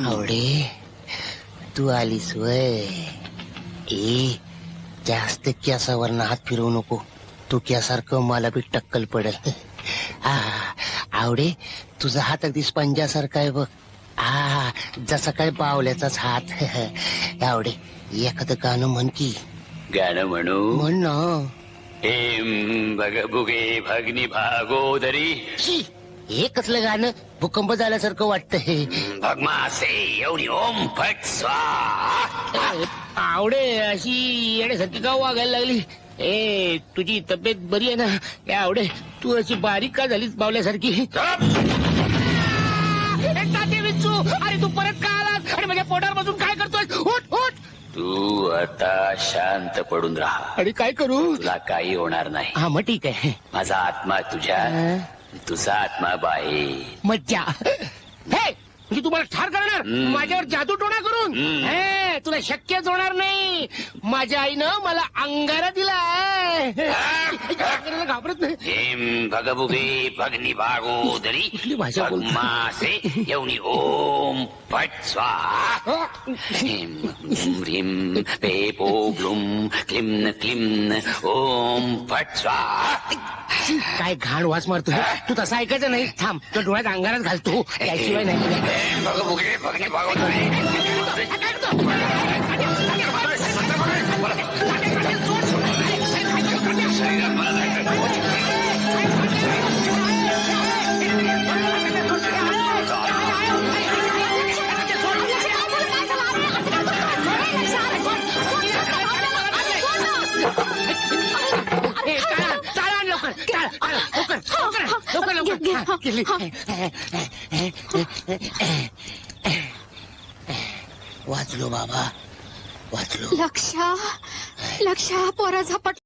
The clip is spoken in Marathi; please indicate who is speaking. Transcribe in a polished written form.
Speaker 1: आवडे तू आलीस वय. ए जास्त केसावर हात फिरवू नको. तू केसारखं मला बी टक्कल पडेल. आवडे तुझा हात अगदी स्पंजासारखा आहे बघ. जसा काय बावल्याचाच हात. आवडे एखादं गाणं म्हण की.
Speaker 2: गाणं म्हणू?
Speaker 1: म्हण ना.
Speaker 2: हेम भग भुगे भगनी भागोदरी.
Speaker 1: हे कसलं गाणं भूकंप झाल्यासारखं वाटतंय.
Speaker 2: भगमासे एवढी ओम फट स्वाहा.
Speaker 1: आवडे अशी येण्यासारखी का वागायला लागली. ए तुझी तब्येत बरी आहे ना. ए आवडे तू अशी बारीक का झालीस बावल्यासारखी. विच्चू अरे तू परत का आलास आणि माझ्या पोटावर बसून काय करतोय. उठ उठ.
Speaker 2: तू आता शांत पडून राहा.
Speaker 1: आणि काय करू.
Speaker 2: तुला काही होणार नाही.
Speaker 1: हा मग ठीक आहे.
Speaker 2: माझा आत्मा तुझ्यात, तुझा आत्मा बाहेर.
Speaker 1: मज्जा. हे म्हणजे तुम्हाला ठार करणार माझ्यावर जादू टोणा करून. हे तुला शक्यच होणार नाही. माझ्या आईनं मला अंगारा दिला. घाबरत नाही.
Speaker 2: हेम भगभुगे भगनी भागोदरी.
Speaker 1: कुठली भाषा बोलतो.
Speaker 2: भगमासे एवढी ओम फट स्वाहा. ह्रीं ह्रीं पेपो ग्लुम क्लिम क्लिम ओम फट स्वाहा.
Speaker 1: काय घाण वास मारतोय. तू तसा ऐकायचं नाही. थांब तो डोळ्यात अंगारात घालतो त्याशिवाय नाही.
Speaker 2: भगभुगे भगनी भागोदरी.
Speaker 1: वाचलो बाबा वाचलो.
Speaker 3: लक्षा पोरा झपट